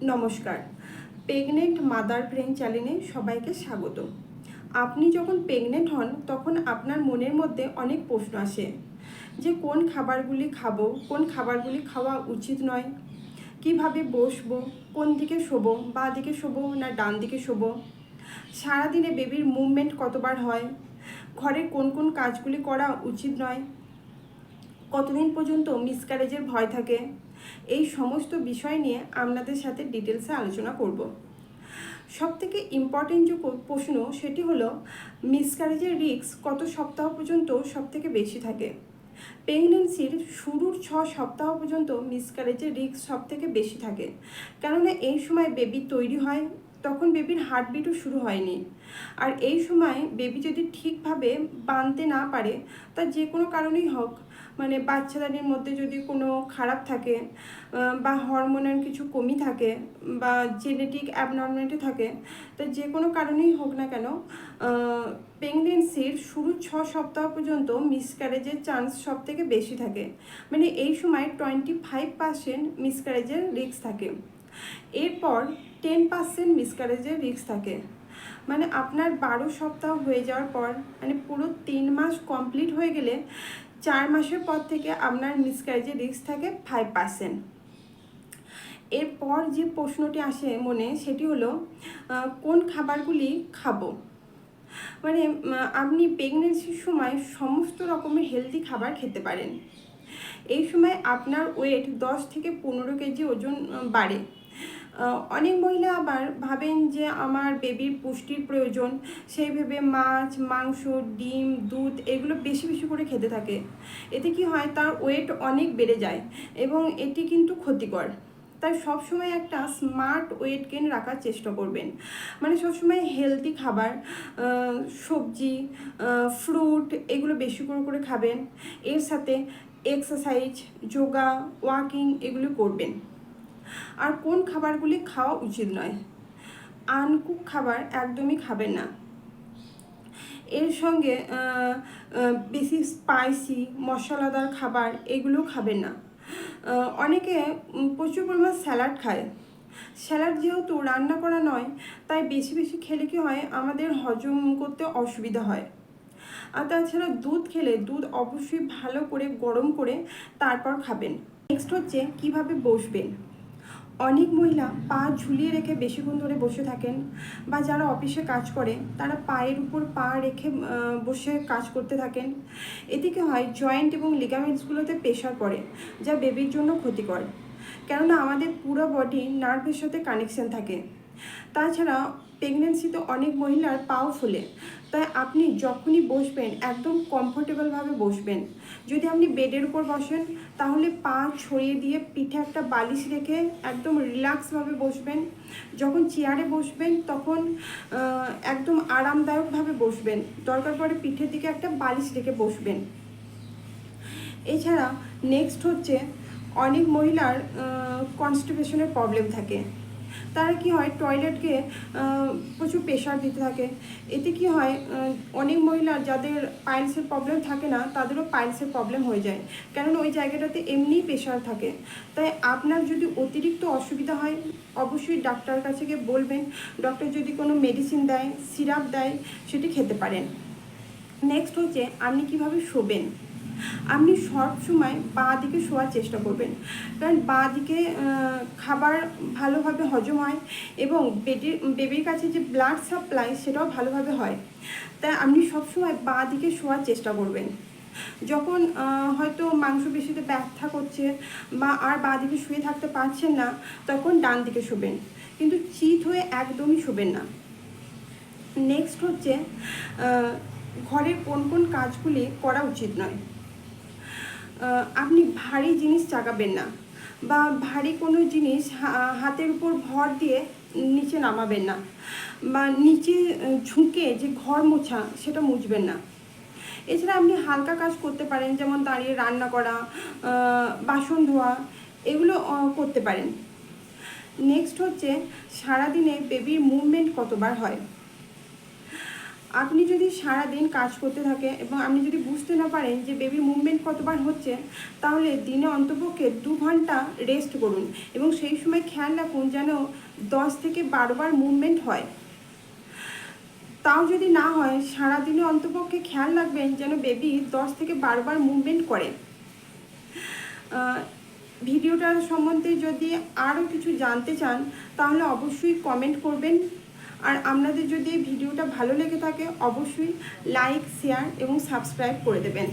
নমস্কার। Pregnant mother brain চ্যানেলে সবাইকে স্বাগত। আপনি যখন প্রেগনেন্ট হন তখন আপনার মনের মধ্যে অনেক প্রশ্ন আসে যে কোন খাবারগুলি খাবো, কোন খাবারগুলি খাওয়া উচিত নয়, কিভাবে বসবো, কোন দিকে শোবো, বাঁ দিকে শোবো না ডান দিকে শোবো, সারাদিনে বেবির মুভমেন্ট কতবার হয়, ঘরে কোন কোন কাজগুলি করা উচিত নয়, কতদিন পর্যন্ত মিসক্যারেজের ভয় থাকে। এই সমস্ত বিষয় নিয়ে আপনাদের সাথে ডিটেলসে আলোচনা করব। সবথেকে ইম্পর্টেন্ট যে প্রশ্ন সেটি হলো মিসক্যারেজের রিস্ক কত সপ্তাহ পর্যন্ত সবথেকে বেশি থাকে। প্রেগনেন্সির শুরুর 6 সপ্তাহ পর্যন্ত মিসক্যারেজের রিস্ক সবথেকে বেশি থাকে, কেননা এই সময় বেবি তৈরি হয়, তখন বেবির হার্টবিটও শুরু হয়নি। আর এই সময় বেবি যদি ঠিকভাবে বাঁধতে না পারে, তা যে কোনো কারণেই হোক, মানে বাচ্চাদানির মধ্যে যদি কোনো খারাপ থাকে বা হরমোনের কিছু কমি থাকে বা জেনেটিক অ্যাবনর্মালিটি থাকে, তা যে কোনো কারণেই হোক না কেন প্রেগনেন্সির শুরুর 6 সপ্তাহ পর্যন্ত মিসক্যারেজের চান্স সব থেকে বেশি থাকে। মানে এই সময় 25% মিসক্যারেজের রিস্ক থাকে। এরপর 10% মিসক্যারেজের রিস্ক থাকে। মানে আপনার 12 সপ্তাহ হয়ে যাওয়ার পর, মানে পুরো 3 মাস কমপ্লিট হয়ে গেলে 4 মাসের পর থেকে আপনার মিসক্যারেজের রিস্ক থাকে 5%। এরপর যে প্রশ্নটি আসে মনে, সেটি হলো কোন খাবারগুলি খাবো। মানে আপনি প্রেগনেন্সির সময় সমস্ত রকমের হেলদি খাবার খেতে পারেন। এই সময় আপনার ওয়েট 10 থেকে 15 কেজি ওজন বাড়ে। অনেক মহিলা আবার ভাবেন যে আমার বেবির পুষ্টির প্রয়োজন, সেই ভেবে মাছ, মাংস, ডিম, দুধ এগুলো বেশি বেশি করে খেতে থাকে। এতে কি হয়, তার ওয়েট অনেক বেড়ে যায় এবং এটি কিন্তু ক্ষতিকর। তাই সবসময় একটা স্মার্ট ওয়েট গেইন রাখার চেষ্টা করবেন। মানে সবসময় হেলদি খাবার, সবজি, ফ্রুট এগুলো বেশি করে খাবেন। এর সাথে এক্সারসাইজ, যোগা, ওয়াকিং এগুলো করবেন। আর কোন খাবারগুলি খাওয়া উচিত নয়, আনকুক খাবার একদমই খাবেন না। এর সঙ্গে বেশি স্পাইসি মশলাদার খাবার এগুলো খাবেন না। অনেকে প্রচুর পরিমাণ স্যালাড খায়। স্যালাড যেহেতু রান্না করা নয়, তাই বেশি বেশি খেলে কি হয়, আমাদের হজম করতে অসুবিধা হয়। আর তাছাড়া দুধ খেলে দুধ অবশ্যই ভালো করে গরম করে তারপর খাবেন। নেক্সট হচ্ছে কিভাবে বসবেন। অনেক মহিলা পা ঝুলিয়ে রেখে বেশিক্ষণ ধরে বসে থাকেন, বা যারা অফিসে কাজ করে তারা পায়ের উপর পা রেখে বসে কাজ করতে থাকেন। এতে কি হয়, জয়েন্ট এবং লিগামেন্টসগুলোতে প্রেশার পড়ে, যা বেবির জন্য ক্ষতিকর, কেননা আমাদের পুরো বডি নার্ভের সাথে কানেকশন থাকে। তাছাড়া প্রেগনেন্সিতে অনেক মহিলার পাও ফুলে, তাই আপনি যখনই বসবেন একদম কমফোর্টেবলভাবে বসবেন। যদি আপনি বেডের উপর বসেন তাহলে পা ছড়িয়ে দিয়ে পিঠে একটা বালিশ রেখে একদম রিল্যাক্সভাবে বসবেন। যখন চেয়ারে বসবেন তখন একদম আরামদায়কভাবে বসবেন, দরকার পড়ে পিঠের দিকে একটা বালিশ রেখে বসবেন। এছাড়া নেক্সট হচ্ছে, অনেক মহিলার কনস্টিপেশনের প্রবলেম থাকে। তারা কি হয়, টয়লেটকে প্রচুর প্রেশার দিতে থাকে। এতে কি হয়, অনেক মহিলার যাদের পাইলসের প্রবলেম থাকে না, তাদেরও পাইলসের প্রবলেম হয়ে যায়, কেননা ওই জায়গাটাতে এমনিই প্রেশার থাকে। তাই আপনার যদি অতিরিক্ত অসুবিধা হয়, অবশ্যই ডাক্তার কাছে গিয়ে বলবেন। ডক্টর যদি কোনো মেডিসিন দেয়, সিরাপ দেয়, সেটি খেতে পারেন। নেক্সট হচ্ছে আপনি কিভাবে শোবেন। আপনি সব সময় বাঁ দিকে শোয়ার চেষ্টা করবেন, কারণ বাঁ দিকে খাবার ভালোভাবে হজম হয় এবং বেবির কাছে যে ব্লাড সাপ্লাই সেটাও ভালোভাবে হয়। তাই আপনি সবসময় বাঁ দিকে শোয়ার চেষ্টা করবেন। যখন হয়তো মাংসপেশিতে ব্যথা করছে বা আর বাঁ দিকে শুয়ে থাকতে পারছেন না, তখন ডান দিকে শোবেন, কিন্তু চিত হয়ে একদমই শোবেন না। নেক্সট হচ্ছে ঘরের কোন কোন কাজগুলি করা উচিত নয়। আপনি ভারী জিনিস চাগাবেন না, বা ভারী কোনো জিনিস হাতের উপর ভর দিয়ে নিচে নামাবেন না, বা নিচে ঝুঁকে যে ঘর মোছা সেটা মুছবেন না। এছাড়া আপনি হালকা কাজ করতে পারেন, যেমন দাঁড়িয়ে রান্না করা, বাসন ধোয়া এগুলো করতে পারেন। নেক্সট হচ্ছে সারাদিনে বেবির মুভমেন্ট কতবার হয়। আপনি যদি সারা দিন কাজ করতে থাকেন এবং আপনি যদি বুঝতে না পারেন যে বেবির মুভমেন্ট কতবার হচ্ছে, তাহলে দিনে অন্তপক্ষে 2 ঘন্টা রেস্ট করুন এবং সেই সময় খেয়াল রাখুন যেন 10 থেকে 12 বার মুভমেন্ট হয়। তাও যদি না হয়, সারাদিনে অন্তপক্ষে খেয়াল রাখবেন যেন বেবি 10 থেকে 12 বার মুভমেন্ট করে। ভিডিওটার সম্বন্ধে যদি আরও কিছু জানতে চান তাহলে অবশ্যই কমেন্ট করবেন। আর আপনাদের যদি এই ভিডিওটা ভালো লেগে থাকে অবশ্যই লাইক, শেয়ার এবং সাবস্ক্রাইব করে দেবেন।